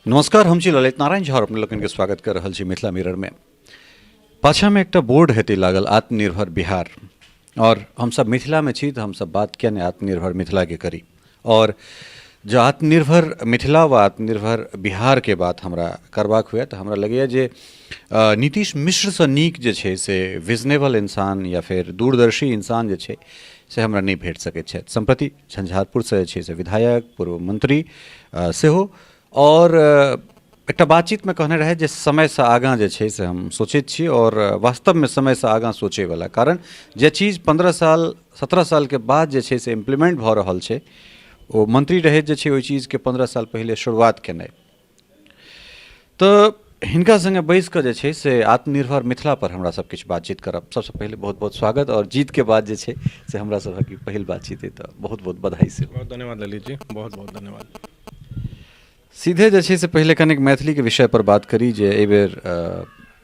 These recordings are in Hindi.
नमस्कार, हम छी ललित नारायण झा और अपने लोगन के स्वागत कर रहल छी मिथिला मिरर में। पाछा में एक बोर्ड हेतै लागल आत्मनिर्भर बिहार, और हम सब मिथिला में छी तो हम सब बात क्या नहीं आत्मनिर्भर मिथिला के करी। और जो आत्मनिर्भर मिथिला व आत्मनिर्भर बिहार के बात हमरा करबाक हुए तो हमरा लगैए जे नीतीश मिश्र से नीक जे छै से विजनेबल इंसान या फिर दूरदर्शी इंसान जे छै से हमरा नहीं भेट सकैत छथि। सम्प्रति झंझारपुर से जे छै से विधायक, पूर्व मंत्री सेहो, और एक बातचीत में कहने रहे जे समय से आगाँ जे छै से हम सोचैत छी, और वास्तव में समय से आगाँ सोचे वाला कारण जे चीज 15 साल 17 साल के बाद जे छै से इम्प्लीमेंट भऽ रहल छै, ओ मंत्री रहे जे छै ओहि चीज के 15 साल पहले शुरुआत केनाइ। तो हिनका संगे बैस कऽ जे छै से आत्मनिर्भर मिथिला पर हमरा सब किछु बातचीत करब। सबसे पहले बहुत बहुत स्वागत, और जीत के बाद जे छै से हमरा सबक ई पहिल बातचीत है, तो बहुत बहुत बधाई से। बहुत धन्यवाद ललित जी, बहुत बहुत धन्यवाद। सीधे जे छै से पहले कनिक मैथिली के विषय पर बात करी जे एहि बेर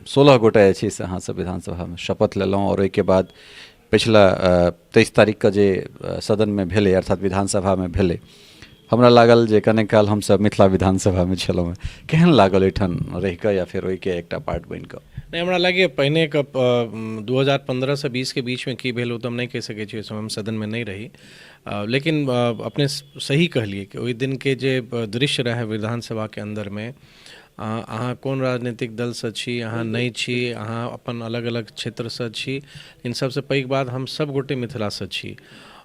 16 गोटा जे छै से अहाँ सब विधानसभा में शपथ लेलहुँ, और ओहिके बाद पिछला 23 तारीख के जे सदन में भेलै अर्थात विधानसभा में भेलै, हमरा लागल जे कने काल हम सब मिथिला विधानसभा में छलहुँ। केहन लागल एहिठाम रहि कऽ या फिर ओहिके एकटा पार्ट बनि कऽ? नहीं, हमरा लगे पहिने के 2015 से 20 के बीच में की भेल तो हम नहीं कह सकै छी, ओहि समय हम सदन में नहीं रही। लेकिन अपने सही कहलिए कि ओहि दिन के जे दृश्य रहे विधानसभा के अंदर में, अहाँ कोन राजनीतिक दल से छी, अहाँ नहीं छी, अहाँ अपन अलग अलग क्षेत्र से छी, इन सबसे पैघ बात हम सब गोटे मिथिला से छी।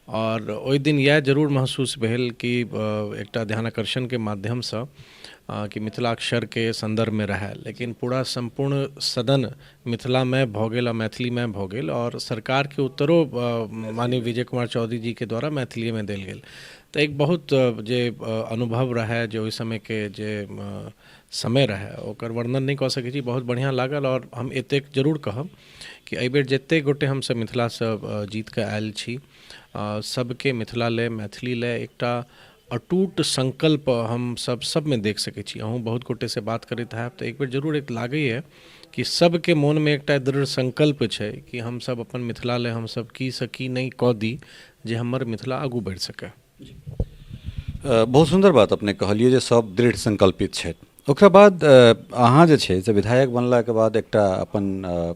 और ओहि दिन यह जरूर महसूस भेल कि एकटा ध्यानाकर्षण के माध्यम से कि मिथिलाक्षर के संदर्भ में रहे, लेकिन पूरा संपूर्ण सदन मिथिला में भऽ गेल, मैथिली में भऽ गेल, और सरकार के उत्तरो माननीय विजय कुमार चौधरी जी के द्वारा मैथिली में देल गेल। तो एक बहुत जे अनुभव रहे, जो ओहि समय के जे समय रहे, ओकर वर्णन नहीं कऽ सकै छी। बहुत बढ़िया लागल, और हम एतेक जरूर कहब कि एहि बेर जतेक गोटे हम सब मिथिला से जीत के आयल छी, सबके मिथिला ले, मैथिली ले एकटा अटूट संकल्प हम सब में देख सकै छी। अहूँ बहुत गोटे से बात करैत हैब तो एक बेर जरूर एक लागैए कि सबके मोन में एकटा दृढ़ संकल्प छै कि हम सब अपन मिथिला ले हम सब की से की नहीं कऽ दी जे हमर मिथिला आगू बढ़ि सके। बहुत सुंदर बात अपने कहलिए जे सब दृढ़ संकल्पित छथि। ओकरा बाद अहाँ जे छै से विधायक बनला के बाद एकटा अपन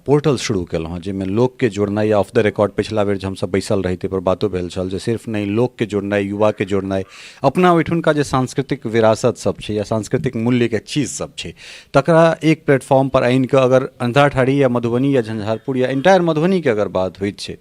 पोर्टल शुरू केलहुँ हँ, जाहिमे लोक के जोड़नाइ या ऑफ द रिकॉर्ड पिछला बेर जे हमसब बैसल रही पर बातो भेल छल जे सिर्फ नहीं लोक के जोड़नाइ, युवा के जोड़नाइ, अपना ओहिठुनका जे सांस्कृतिक विरासत सब छै या सांस्कृतिक मूल्य के चीज सब छै तकरा एक प्लेटफॉर्म पर आनि कऽ अगर अंधराठाड़ी या मधुबनी या झंझारपुर या इंटायर मधुबनी के अगर बात होइत छै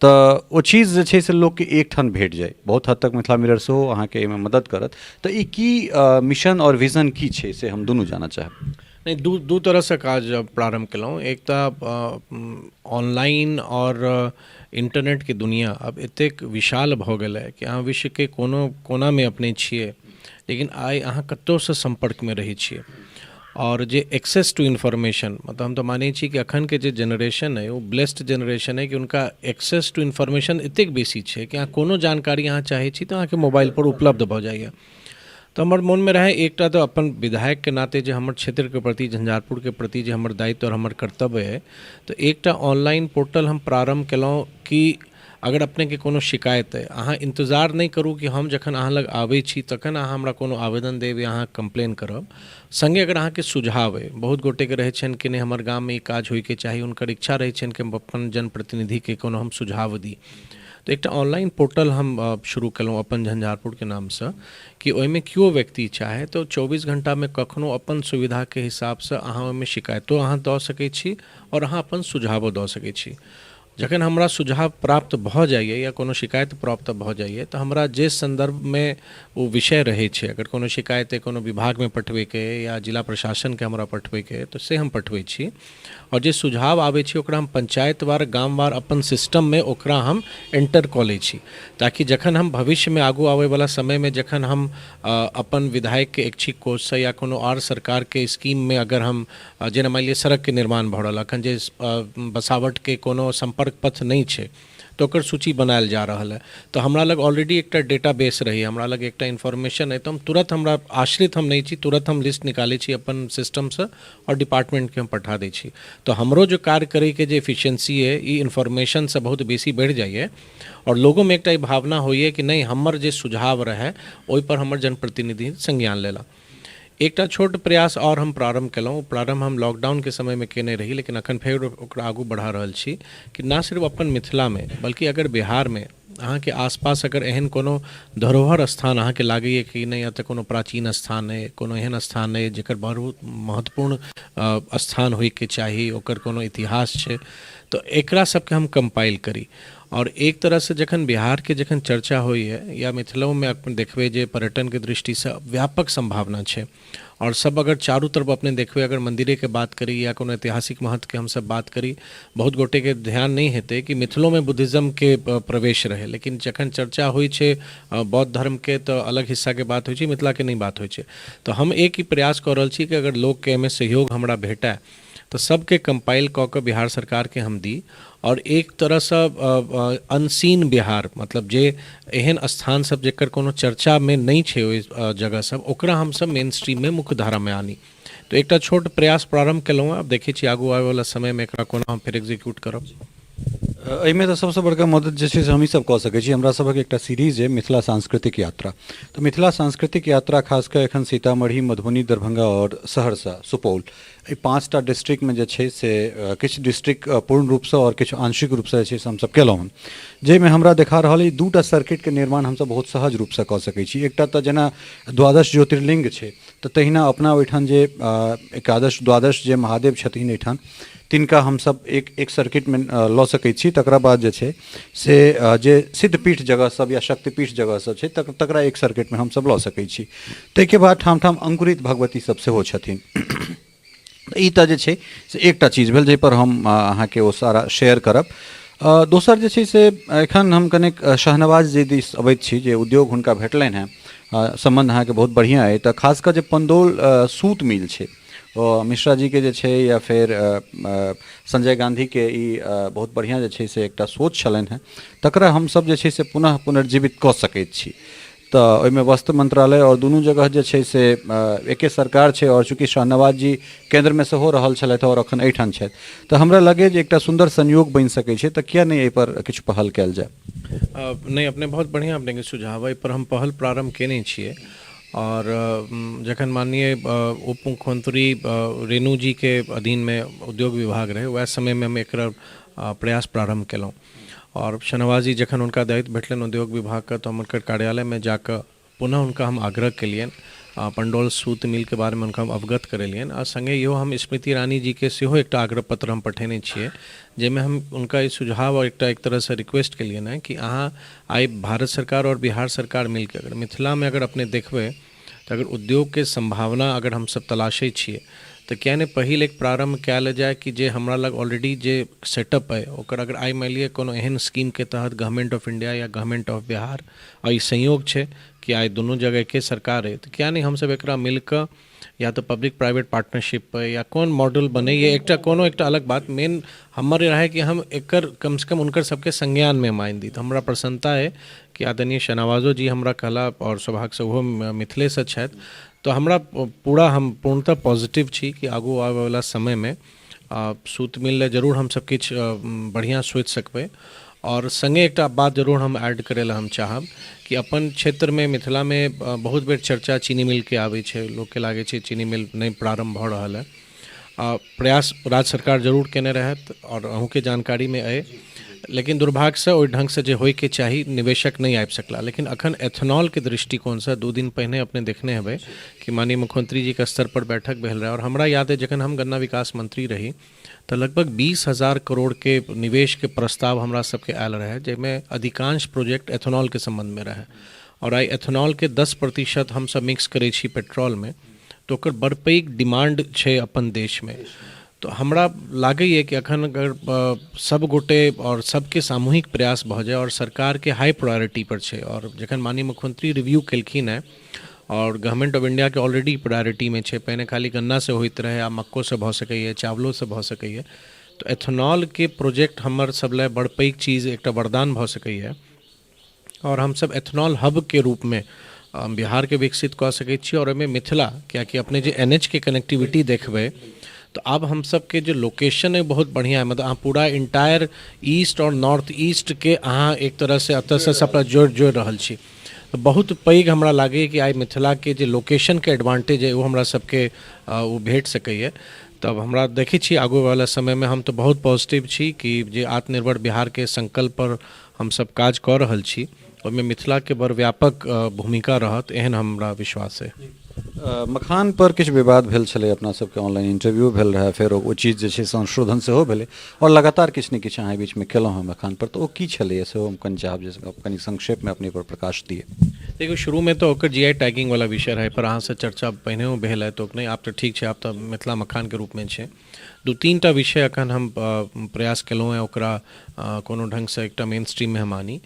तो वो चीज़ जे छै से लोक के एक ठान भेट जाए। बहुत हद तक मिथिला मिरर सेहो अहाँके एहिमे मदद करत। तो ई की मिशन और विजन की छै से हम दुनू जानना चाहब। नहीं, दू तरह से काज प्रारंभ केलहुँ। एक तो ऑनलाइन और इंटरनेट के दुनिया अब एतेक विशाल भऽ गेल है कि अहाँ विश्व के कोनो कोना में अपने छिए, लेकिन आइ अहाँ कतौ से संपर्क में रही छिए। और जे एक्सेस टू इन्फॉर्मेशन, मतलब हम तो माने छी कि अखन के जे जनरेशन है वो ब्लेस्ड जनरेशन है कि उनका एक्सेस टू इन्फॉर्मेशन एतेक बेसी छै कि अहाँ कोनो जानकारी अहाँ चाहे छी तो अहाँके मोबाइल पर उपलब्ध भऽ जाइए। तो हमारे मन में रहे एकटा तो अपन विधायक के नाते जो हमारे क्षेत्र के प्रति, झंझारपुर के प्रति जो हमारे दायित्व और हमारे कर्तव्य है, तो एकटा ऑनलाइन पोर्टल हम प्रारंभ केलहुँ कि अगर अपने के कोनो शिकायत है, अहाँ इंतजार नहीं करू कि हम जखन अहाँ लग आबै छी तखन अहाँ हमरा कोनो आवेदन देब या अहाँ कंप्लेन करब। संगे अगर अहाँ के सुझाव है, बहुत गोटे के रहे छन कि नहीं हमर गाँव में ई काज होय के चाही, उनकर इच्छा रहे छन कि हम अपन जनप्रतिनिधि के कोनो हम सुझाव दी। तो एक ऑनलाइन पोर्टल हम शुरू केलहुँ अपन झंझारपुर के नाम से कि ओहिमे केओ व्यक्ति चाहे तो 24 घंटा में कखनो अपन सुविधा के हिसाब से अहाँ ओहिमे शिकायतो अहाँ दऽ सकै छी और अहाँ अपन सुझावो दऽ सकै छी। जखन हमरा सुझाव प्राप्त भऽ जाइए या कोनो शिकायत प्राप्त भऽ जाइए तो हमरा जे संदर्भ में वो विषय रहे छै, अगर कोनो शिकायत है कोनो विभाग में पठबे के या जिला प्रशासन के हमरा पठबे के तो से हम पठबै छी, और जे सुझाव आबै छै ओकरा हम पंचायतवार गामवार अपन सिस्टम में ओकरा हम एंटर कऽ लै छी, ताकि जखन हम भविष्य में आगू आबै वाला समय में जखन हम अपन विधायक के इच्छिक कोष से या कोनो और सरकार के स्कीम में अगर हम जेना मान लिअ सड़क के निर्माण भऽ रहल, अखन जे बसावट के कोनो संपर्क पथ नहीं छै तो ओकर सूची बनायल जा रहल है, तो हमरा लग ऑलरेडी एकटा डेटाबेस रही, हमरा लग एकटा इन्फॉर्मेशन है, तो हम तुरंत, हमरा आश्रित हम नहीं छी, तुरंत हम लिस्ट निकाले छी अपन सिस्टम से और डिपार्टमेंट के हम पठा दै छी। तो हमरो जो कार्य करे के जे एफिशिएंसी है ई इन्फॉर्मेशन से बहुत बेसी बढ़ जाइए, और लोगों में एकटा भावना होइए कि नहीं हमर जे सुझाव रहे ओहि पर हमर जनप्रतिनिधि संज्ञान लेला। एकटा छोट प्रयास और हम प्रारंभ केलहुँ। प्रारंभ हम लॉकडाउन के समय में केने रही, लेकिन अखन फेर ओकरा आगू बढ़ा रहल छी कि ना सिर्फ अपन मिथिला में बल्कि अगर बिहार में अहाँ के आसपास अगर एहन कोनो धरोहर स्थान अहाँ के लागैए कि नहीं, या तो कोनो प्राचीन स्थान है, कोनो एहन स्थान है जेकर बहुत महत्वपूर्ण स्थान होय के चाही, ओकर कोनो इतिहास छै, तो एकरा सबके हम कंपाइल करी। और एक तरह से जखन बिहार के जखन चर्चा होई है या मिथिला में अपन देखबे जे पर्यटन के दृष्टि से व्यापक संभावना छै, और सब अगर चारू तरफ अपने देखबे, अगर मंदिरे के बात करी या कोनो ऐतिहासिक महत्व के हम सब बात करी, बहुत गोटे के ध्यान नहीं हेते कि मिथिलो में बुद्धिज्म के प्रवेश रहे, लेकिन जखन चर्चा होई छै बौद्ध धर्म के तो अलग हिस्सा के बात होई छै, मिथिला के नहीं बात होई छै। तो हम एक ही प्रयास कर रहल छी कि अगर लोग के एमे सहयोग हमरा भेटा तो सबके कंपाइल कऽ के बिहार सरकार के हम दी, और एक तरह से अनसीन बिहार, मतलब जे एहन स्थान सब जेकर कोनो चर्चा में नहीं छे ओइ जगह सब, ओकरा हम सब मेन स्ट्रीम में मुख्य धारा में आनी। तो एकटा छोट प्रयास प्रारंभ केलहुँ। अब देखै छी आगू आबै वाला समय में एकरा कोना हम फेर एग्जीक्यूट करब। एहिमे तऽ सबसँ बड़का मदद जे छै से हमही सब कऽ सकैत छी। हमरा सभक एकटा सीरीज है मिथिला सांस्कृतिक यात्रा। तऽ मिथिला सांस्कृतिक यात्रा खास कऽ एखन सीतामढ़ी, मधुबनी, दरभंगा और सहरसा, सुपौल, एहि 5टा डिस्ट्रिक्ट में जे छै से किछु डिस्ट्रिक्ट पूर्ण रूपसँ और किछु आंशिक रूपसँ जे छै से हमसब केलहुँ हन, जाहिमे हमरा देखा रहल अइ 2टा सर्किट के निर्माण हमसब बहुत सहज रूपसँ कऽ सकैत छी। एकटा तऽ जेना द्वादश ज्योतिर्लिंग छै, तऽ तहिना अपना ओहिठाम जे एकादश द्वादश जे महादेव छथिन एहिठाम, तिनका हमसब एक सर्किट में लऽ सकैत छी। तकरा बाद जे छै से जे सिद्धपीठ जगह सब या शक्तिपीठ जगह सब छै तकरा एक सर्किट में हमसब लऽ सकैत छी। ताहिके बाद ठाम ठाम अंकुरित भगवती सब सेहो छथिन। ई तऽ जे छै से एकटा चीज भेल जाहिपर हम अहाँके ओ सारा शेयर करब। दोसर जे छै से एखन हम कनेक शहनवाज जी दिस अबैत छी, जे उद्योग हुनका भेटलनि हैं, सम्बन्ध अहाँके बहुत बढ़िआँ अइ। तऽ खास कऽ जे पंडौल सूत मिल छै, मिश्रा जी के जे छै या फिर संजय गांधी के ई बहुत बढ़िया जे छै से एकटा सोच छलनि हैं, तकरा हमसब जे छै से पुनः पुनर्जीवित कऽ सकैत छी। तऽ ओहिमे वस्त्र मंत्रालय और दुनू जगह जे छै से एके सरकार छै, और चूँकि शहनवाज जी केंद्र में सेहो रहल छलथि और अखन एहिठाम छथि, तऽ हमरा लगे जे एकटा सुंदर संयोग बनि सकै छै। तऽ किया नहीं एहि पर किछु पहल कयल जाय? नहीं, अपने बहुत बढ़िया अपने के सुझाव है, पर हम पहल प्रारंभ केने छियै। और जखन माननीय उप मुख्यमंत्री रेणु जी के अधीन में उद्योग विभाग रहे, वह समय में हम एक प्रयास प्रारंभ केलहुँ। और शहनवाज जी जखन उनका दायित्व भेटलनि उद्योग विभाग का, तो हम उनकर कार्यालय में जाकर पुनः उनका हम आग्रह केलियनि, पंडौल सूत मिल के बारे में उनका हम अवगत करेलियनि। आ संगे इहो हम स्मृति ईरानी जी के सेहो एकटा आग्रह पत्र हम पठेने छियै, जाहिमे हम उनका ई सुझाव और एक तरह से रिक्वेस्ट केलियनि हैं कि अहाँ आइ भारत सरकार और बिहार सरकार मिलकर अगर मिथिला में अगर अपने देखबै तो अगर उद्योग के संभावना अगर हम सब तलाशे छियै, तो क्या ने पहिल एक प्रारंभ कयल जाए कि जे हमरा लग ऑलरेडी जे सेटअप है ओकर अगर आइ मान लिअ कोनो एहन स्कीम के तहत गवर्नमेंट ऑफ इंडिया या गवर्नमेंट ऑफ बिहार आ ई संयोग छै कि आइ दोनों जगह के सरकार है, तो क्या नहीं हम सब एकरा मिलकर या तो पब्लिक प्राइवेट पार्टनरशिप पर या कौन मॉडल बने, ये एकटा कोनो एकटा अलग बात, मेन हमर रहे कि हम एकर कम से कम उनकर सबके संज्ञान में मान दी। तो हमरा प्रसन्नता है कि आदरणीय शहनवाजो जी हमरा कहला और सौभाग्य से ओहो मिथिले से छथि। तो हमरा हम पूर्णतः पॉजिटिव छी कि आगू आबै वाला समय में सूत मिल जरूर हम सब किछु बढ़िया सोचि सकबै। और संगे एकटा बात जरूर हम ऐड करे ला हम चाहब कि अपन क्षेत्र में मिथिला में बहुत बेर चर्चा चीनी मिल के आबै छै, लोग के लागे छै चीनी मिल नहीं प्रारंभ भऽ रहल है। प्रयास राज्य सरकार जरूर केने रहत और अहूँ के जानकारी में अइ, लेकिन दुर्भाग्य से ओहि ढंग से जे होय के चाही निवेशक नहीं आबि सकला। लेकिन अखन एथेनॉल के दृष्टिकोण से 2 दिन पहले अपने देखने हेबै कि माननीय मुख्यमंत्री जी के स्तर पर बैठक भेल रहे, और हमरा याद है जखन हम गन्ना विकास मंत्री रही तो लगभग 20,000 करोड़ के निवेश के प्रस्ताव हमरा सबके आयल रहे, जाहिमे अधिकांश प्रोजेक्ट एथेनॉल के संबंध में रहे। और आई एथेनॉल के 10% हम सब मिक्स करै छी पेट्रोल में, तो ओकर बड़ पैघ डिमांड छै अपन देश में। तो हमरा लागैए कि अखन अगर सब गोटे और सबके सामूहिक प्रयास भऽ जाए और सरकार के हाई प्रायोरिटी पर छै, और जखन माननीय मुख्यमंत्री रिव्यू केलखिन है और गवर्नमेंट ऑफ इंडिया के ऑलरेडी प्रायोरिटी में छै, पहिने खाली गन्ना से होइत रहे आ मक्को से भऽ सकैए, चावलो से भऽ सकैए। तो एथेनॉल के प्रोजेक्ट हमर सब लए बड़ पैघ चीज एकटा वरदान भऽ सकैए, और हम सब एथेनॉल हब के रूप में बिहार के विकसित कऽ सकैत छी। और एहिमे मिथिला, कियाकि अपने जे NH के कनेक्टिविटी देखबै तो अब हम सब के जो लोकेशन है बहुत बढ़िया है, मतलब पूरा इंटायर ईस्ट और नॉर्थ ईस्ट के अहाँ एक तरह से अतः से सब जोड़ रहल छी। तो बहुत पैघ हमरा लागे कि आइ मिथिला के जे लोकेशन के एडवांटेज है वो हमरा सबके वो भेट सकैए। तब हमरा देखै छी आगू वाला समय में हम तो बहुत पॉजिटिव छी कि जे आत्मनिर्भर बिहार के संकल्प पर हम सब काज कऽ रहल छी, ओहिमे मिथिला के बड़ व्यापक भूमिका रहत एहन हमरा विश्वास है। मखान पर किछु विवाद भेल छलै, अपना सबके ऑनलाइन इंटरव्यू भेल रहै, फेर ओ चीज जे छै संशोधन सेहो भेलै और लगातार किछु ने किछु अहाँ बीच में केलहुँ हैं मखान पर, तो ओ की छलै सेहो हम कनि चाहब जे कनि संक्षेप में अपने पर प्रकाश दिए। देखो शुरू में तो ओकर जीआई टैगिंग वाला विषय रहे, पर अहाँ से चर्चा पहिने भेल है तो नहीं, आप तो ठीक है, आप तो मिथिला मखान के रूप में छे। दू तीन टा विषय अखन हम प्रयास केलहुँ हैं ओकरा कोनो ढंग से एकटा मेन स्ट्रीम में हम आनी।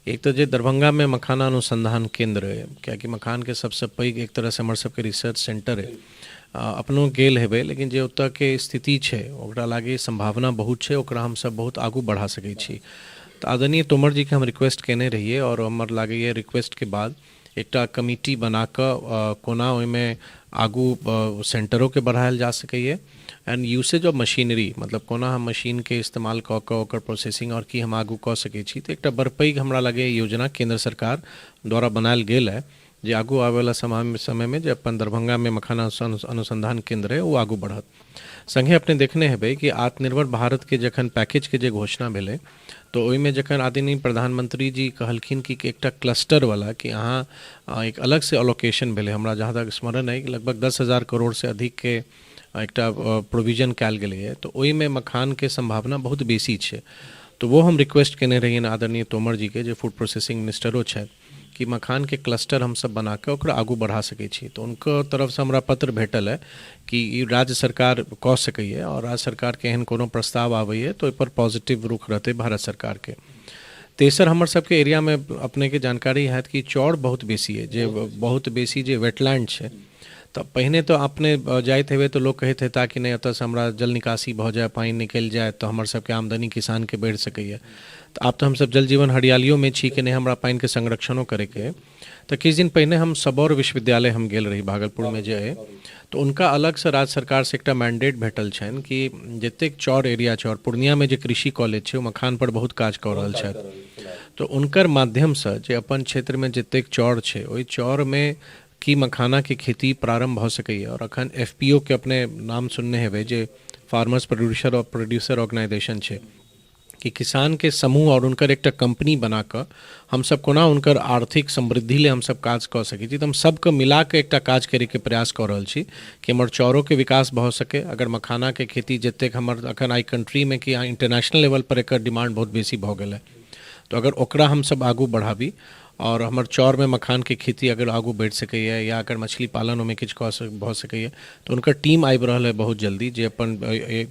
एक तो जे दरभंगा में मखाना अनुसंधान केंद्र है, कियाकि मखान के सबसे पैघ एक तरह से हमर सबके रिसर्च सेंटर है, अपनो गेल हेबै, लेकिन जे ओतऽ के स्थिति छै ओकरा लागे संभावना बहुत छै, ओकरा हम सब बहुत आगू बढ़ा सकै छी। तो आदरणीय तोमर जी के हम रिक्वेस्ट केने रहिए और हमर लागैए रिक्वेस्ट के बाद एकटा कमिटी बना कऽ कोना ओहिमे आगू सेंटरों के बढ़ायल जा सकैए एंड यूसेज ऑफ मशीनरी, मतलब कोना हम मशीन के इस्तेमाल कऽ कऽ ओकर प्रोसेसिंग और की हम आगू कऽ सकै छी। तो एकटा बड़ पैघ हमरा लगे योजना केंद्र सरकार द्वारा बनायल गेल है, जे आगू आवे वाला समय में जे अपन दरभंगा में मखाना अनुसंधान केंद्र है वो आगू बढ़त। संगे अपने देखने हेबै कि आत्मनिर्भर भारत के जखन पैकेज के जे घोषणा भेलै तो ओहिमे जखन आदरणीय प्रधानमंत्री जी कहलखिन कि एकटा क्लस्टर वाला कि अहाँ एक अलग से अलोकेशन भेलै, हमरा जहाँ तक स्मरण है कि लगभग 10,000 करोड़ से अधिक के एकटा प्रोविजन कयल गेलै है, तो ओहिमे मखान के संभावना बहुत बेसी छै। तो वो हम रिक्वेस्ट केने रहिए आदरणीय तोमर जी के, जे फूड प्रोसेसिंग मिनिस्टरो छथि, कि मखान के क्लस्टर हम सब बना के ओकरा आगू बढ़ा सकै छी। तो उनके तरफ से हमरा पत्र भेटल है कि ई राज्य सरकार कऽ सकैए और राज्य सरकार के एहन कोनो प्रस्ताव आबैए तो ओहि पर पॉजिटिव रुख रहते भारत सरकार के। तेसर हमर सबके एरिया में अपने के जानकारी है कि चौड़ बहुत बेसी है, जे बहुत बेसी जे वेटलैंड है। तो पहिने तो अपने जाइत हेबै तो लोग कहैत हेता कि नहीं एतऽ से हमरा जल निकासी भऽ जाए, पानि निकलि जाए तो हमर सबके आमदनी किसान के बढ़ि सकैए। तो आब तो हम सब जल जीवन हरियालियों में छी कि नहीं हमरा पानि के संरक्षणों करे के। तो किछु दिन पहिने हम सबौर विश्वविद्यालय हम गेल रही भागलपुर में जे है, तो उनका अलग से राज्य सरकार से एकटा मैंडेट भेटल छनि कि जतेक चौर एरिया छै, और पूर्णिया में जे कृषि कॉलेज छै ओ मखान पर बहुत काज कऽ रहल छथि, तो उनकर माध्यम से जे अपन क्षेत्र में जतेक चौर छै ओहि चौर में की मखाना के खेती प्रारंभ भऽ सकैए। और अखन एफपीओ के अपने नाम सुनने हेबै, जे फार्मर्स प्रोड्यूसर ऑर्गेनाइजेशन छै, कि किसान के समूह और उनकर एकटा कंपनी बना कऽ हम सब कोना उनकर आर्थिक समृद्धि ले हम सब काज कऽ सकै छी। तो हम सबके मिला के एकटा काज करे के प्रयास कऽ रहल छी कि हमर चौरों के विकास भऽ सके। अगर मखाना के खेती जतेक हमर अखन आई कंट्री में कि इंटरनेशनल लेवल पर एकर डिमांड बहुत बेसी भऽ गेल है, तो अगर ओकरा हम सब आगू बढ़ाबी और हमर चौर में मखान के खेती अगर आगू बढ़ि सकैए, या अगर मछली पालन में किछु भऽ सकैए, तो उनकर टीम आबि रहल है बहुत जल्दी जे अपन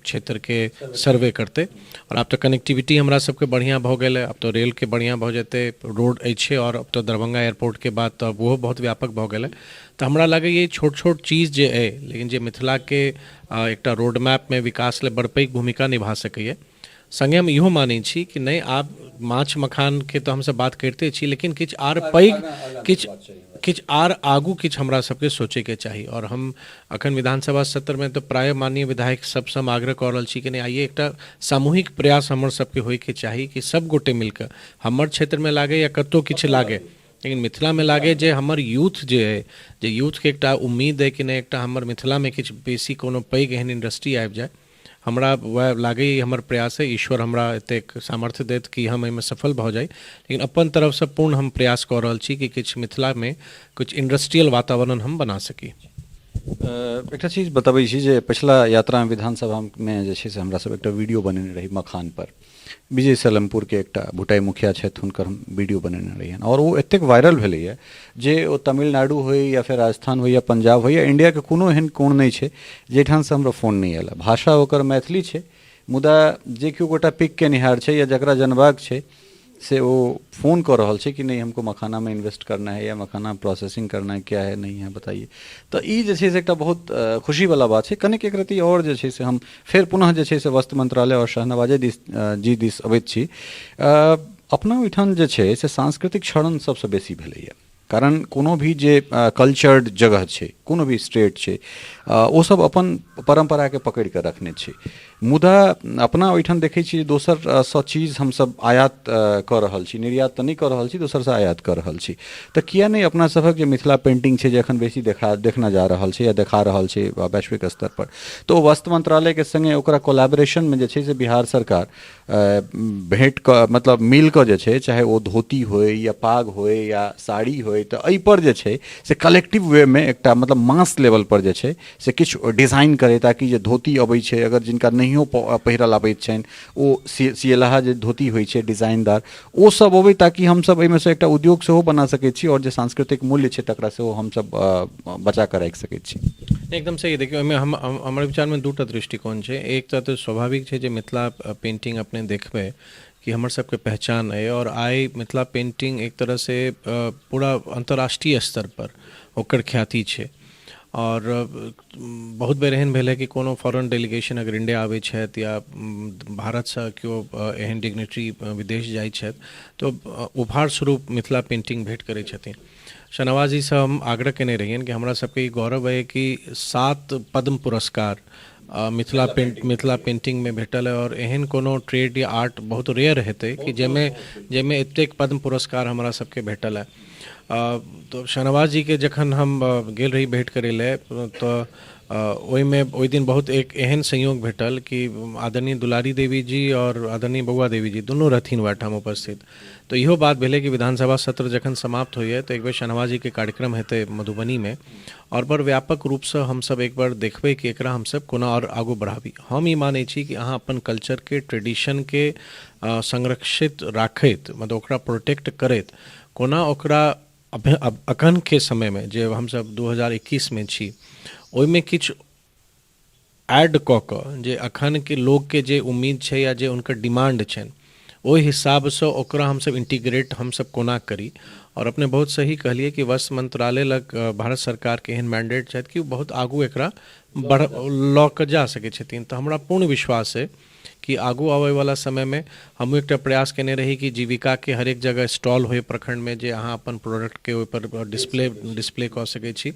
क्षेत्र के सर्वे करते। और अब तो कनेक्टिविटी हमरा सबके बढ़िया भऽ गेल है, अब तो रेल के बढ़िया भऽ जेतै, रोड अछि, और अब तो दरभंगा एयरपोर्ट के बाद तो वो बहुत व्यापक भऽ गेल है। तो हमरा लगे ये छोट छोट चीज़ जे है, लेकिन जे मिथिला के एकटा रोड मैप में विकास ले बड़ पैघ भूमिका निभा सकैए। संगे हम इहो मानै छी कि नहीं आब माछ मखान के तो हमसब बात करते छी, लेकिन किछु आर पैघ किछु आर आगू किछु हमरा सबके सोचे के चाही। और हम अखन विधानसभा सत्र में तो प्राय माननीय विधायक सबसे हम आग्रह कऽ रहल छी कि नहीं आइए एकटा सामूहिक प्रयास हमर सबके होय के चाही कि सब गोटे मिलकर हमर क्षेत्र में लागे या कतौ किछु लागे, लेकिन मिथिला में लागे जे हमर यूथ जे है, जे यूथ के एकटा उम्मीद है कि नहीं एकटा हमर मिथिला में किछु बेसी कोनो पैघ एहन इंडस्ट्री आबि जाए। हमरा वह लागे हमर प्रयास है, ईश्वर हमरा एतेक सामर्थ्य देत कि हम एहिमे सफल भऽ जाई, लेकिन अपन तरफ से पूर्ण हम प्रयास कऽ रहल छी कि किछु मिथिला में कुछ इंडस्ट्रियल वातावरण हम बना सकी। एकटा चीज बतबै छी जे पिछला यात्रा में विधानसभा में जे छै से हमरा सब एकटा वीडियो बनेने रही मखान पर, विजय सलमपुर के एकटा भुटाई मुखिया छथि हुनकर हम वीडियो बनेने रही, और वो एतेक वायरल भेलैए जे ओ तमिलनाडु होय या फिर राजस्थान होय या पंजाब होय या इंडिया के कोनो एहन कोण नहीं छै जेठान से हमरा फोन नहीं आयल। भाषा ओकर मैथिली छै, मुदा जे केओ गोटा पिक के निहार छै या जकरा जनबाक छै से वो फ़ोन कर रहल छै कि नहीं हमको मखाना में इन्वेस्ट करना है या मखाना प्रोसेसिंग करना है, क्या है नहीं है बताइए। तो ई जे छै से एकटा बहुत खुशी वाला बात है। कनिक एक रति और जे छै से हम फिर पुनः जे छै से वस्त्र मंत्रालय और शहनवाजे जी दिस अबैत छी। अपना ओहिठाम जे छै से सांस्कृतिक क्षरण सबसे बेसी भेलैए, कारण कोनो भी जे कल्चर्ड जगह छै कोनो भी स्टेट छै ओ सब अपन परंपरा के पकड़ के रखने छै। मुदा अपना ओहिठाम देखै छी दोसर सँ चीज हमसब आयात कऽ रहल छी, निर्यात तऽ नहि कऽ रहल छी, दोसर सँ आयात कऽ रहल छी। तऽ किया नहि अपना सभक जे मिथिला पेंटिंग छै जे एखन बेसी देखना जा रहल छै या देखा रहल छै वैश्विक स्तर पर, तऽ ओ वस्त्र मंत्रालय के संगे ओकरा कोलैबोरेशन में जे छै से बिहार सरकार भेंट क मतलब मिल कऽ जे छै, चाहे ओ धोती होय या पाग होय या साड़ी होय, तऽ एहि पर जे छै से कलेक्टिव वे में एकटा मतलब मास लेवल पर जे छै से किछु डिजाइन करे, ताकि जे धोती अबै छै अगर जिनका नहियो पहिरल अबैत छनि ओ सियलाहा जे धोती होइ छै डिजाइनदार, ओ सब अबै ताकि हमसब एहिमे से एकटा उद्योग सेहो बना सकैत छी और जे सांस्कृतिक मूल्य छै तकरा सेहो हमसब बचा कऽ राखि सकैत छी। एकदम सही। देखियो एहिमे हमर विचार में दूटा दृष्टिकोण छै। एक तऽ स्वाभाविक छै जे मिथिला पेंटिंग अपने देखबै कि हमर सबके पहचान है, और आइ मिथिला पेंटिंग एक तरह से पूरा अंतर्राष्ट्रीय स्तर पर ओकर ख्याति छै। और बहुत बेर एहन भेल है कि कोनो फॉरेन डेलीगेशन अगर इंडिया आबै छथि या भारत से केओ एहन डिग्नेटरी विदेश जाइ छथि तो उपहार स्वरूप मिथिला पेंटिंग भेंट करै छथिन। शाहनवाज जी से हम आग्रह केने रहियन कि हमरा सबके ई गौरव है कि 7 पद्म पुरस्कार मिथिला पेंटिंग में भेटल है, और एहन कोनो ट्रेड या आर्ट बहुत रेयर हेतै कि जेमे एतेक पद्म पुरस्कार हमरा सबके भेटल है। तो शाहनवाज जी के जखन हम गेल रही भेंट करे ले, तो ओहि दिन बहुत एक एहन संयोग भेटल कि आदरणीय दुलारी देवी जी और आदरणीय बउआ देवी जी दुनू रहथिन ओहिठाम उपस्थित। तो इहो बात भेलै कि विधानसभा सत्र जखन समाप्त होइए तो एक बेर शाहनवाज जी के कार्यक्रम हेतै मधुबनी में, और बड़ व्यापक रूप से हमसब एक बार देखबै कि एकरा हमसब कोना और आगू बढ़ाबी। हम ई मानै छी कि अहाँ अपन कल्चर के ट्रेडिशन के संरक्षित राखैत, मतलब ओकरा प्रोटेक्ट करैत, कोना ओकरा अखन के समय में जे हमसब 2021 में छी ओहिमे किछु ऐड कऽ कऽ जे अखन के लोग के जे उम्मीद छै या जे उनकर डिमांड छनि ओहि हिसाब से ओकरा हमसब इंटीग्रेट हमसब कोना करी। और अपने बहुत सही कहलिए कि वस्त्र मंत्रालय लग भारत सरकार के एहन मैंडेट छथि कि बहुत आगू एकरा लऽ कऽ जा सकै छथिन। तऽ हमरा पूर्ण विश्वास है कि आगू आवे वाला समय में हम एक प्रयास केने रही कि जीविका के हर एक जगह स्टॉल होय प्रखंड में, जे अहाँ अपन प्रोडक्ट के ऊपर डिस्प्ले कऽ सकै छी।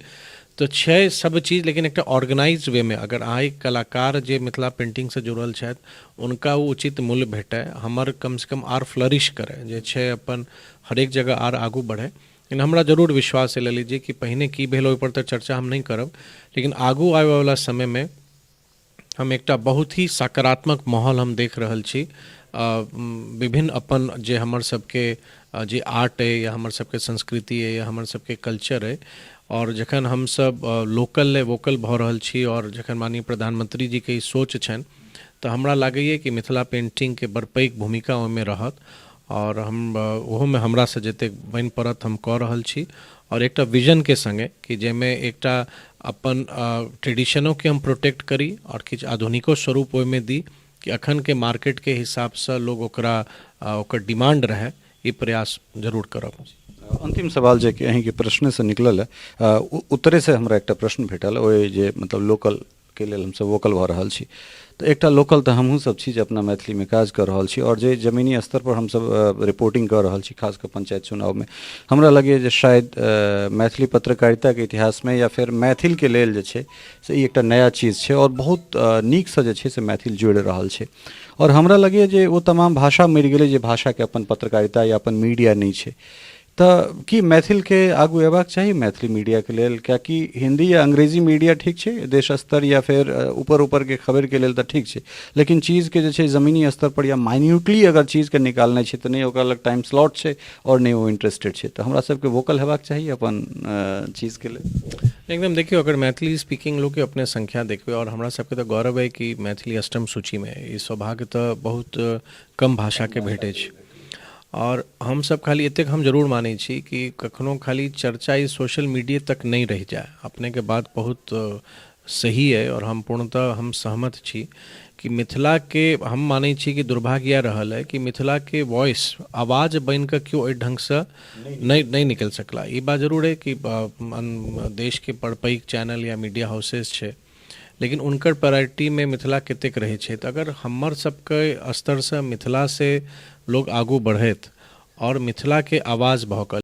तो छै सब चीज, लेकिन एक ऑर्गेनाइज वे में अगर अहाँ एक कलाकार जे मिथिला पेंटिंग से जुड़ल छथि उनका वो उचित मूल्य भेटै, हमर कम से कम आर फ्लरिश करे, जे छै अपन हर एक जगह आर आगू बढ़े। लेकिन हमरा जरूर विश्वास है, ले लीजिए कि पहिने की भेल ओहि पर तो चर्चा हम नहीं करब, लेकिन आगू आवे वाला समय में हम एकटा बहुत ही सकारात्मक माहौल हम देख रहल छी। विभिन्न अपन जे हमर सबके जे आर्ट है या हमर सबके संस्कृति है या हमर सबके कल्चर है, और जखन हम सब लोकल ले वोकल भऽ रहल छी, और जखन माननीय प्रधानमंत्री जी के ई सोच छनि, तऽ हमरा लागैए कि मिथिला पेंटिंग के बड़ पैघ भूमिका ओहिमे रहत, और हम ओहोमे हमरा से जतेक बनि पड़त हम कऽ रहल छी। और एकटा विजन के संगे कि जेमे एकटा अपन ट्रेडिशनों के हम प्रोटेक्ट करी और किछु आधुनिको स्वरूप ओहिमे दी कि अखन के मार्केट के हिसाब से लोग ओकरा ओकर डिमांड रहे, ई प्रयास जरूर करब। अंतिम सवाल जे कि अहीं के प्रश्न से निकलल है, उत्तरे से हमरा एकटा प्रश्न भेटल ओहि जे मतलब लोकल के लेल हमसब वोकल भऽ रहल छी, तऽ एकटा लोकल तऽ हमहूँ सब छी जे अपना मैथिली में काज कर रहल छी, और जे जमीनी स्तर पर हमसब रिपोर्टिंग कर रहल छी खास कऽ पंचायत चुनाव में, हमरा लगैए जे शायद मैथिली पत्रकारिता के इतिहास में या फिर मैथिल के लेल जे छै से ई एकटा नया चीज छै, और बहुत नीक से जे छै से मैथिल जुड़ि रहल छै। और हमरा लगैए जे वो तमाम भाषा मरि गेलै जे भाषा के अपन पत्रकारिता या अपन मीडिया नहीं छै। तऽ की मैथिल के आगू एबाक चाही मैथिली मीडिया के लेल, कियाकि हिंदी या अंग्रेजी मीडिया ठीक छै देश स्तर या फिर ऊपर के खबर के लेल तऽ ठीक छै, लेकिन चीज के जे छै जमीनी स्तर पर या माइन्यूटली अगर चीज के निकालना छै तऽ नहीं ओकरा लग टाइम स्लॉट छै और नहीं वो इंटरेस्टेड छै। तऽ हमरा सबके वोकल हेबाक चाही अपन चीज के लेल। एकदम देखियो, अगर मैथिली स्पीकिंग लोग के अपने संख्या देखबे, और हमरा सबके तो गौरव है कि मैथिली अष्टम सूची में, ई सौभाग्य तो बहुत कम भाषा के भेटे छै। और हम सब खाली एतेक हम जरूर मानै छी कि कखनो खाली चर्चा ई सोशल मीडिया तक नहीं रह जाए। अपने के बात बहुत सही है, और हम पूर्णतः हम सहमत छी कि मिथिला के हम मानै छी कि दुर्भाग्य यह रहल है कि मिथिला के वॉइस आवाज बन के क्यों एहि ढंग से नहीं निकल सकला। ई बात जरूर है कि देश के पैघ चैनल या मीडिया हाउसेस छै, लेकिन उनकर प्रायोरिटी में मिथिला कतेक रहे छै। तऽ अगर हमर सबके स्तर से मिथिला से लोग आगू बढ़ैत और मिथिला के आवाज भऽ कऽ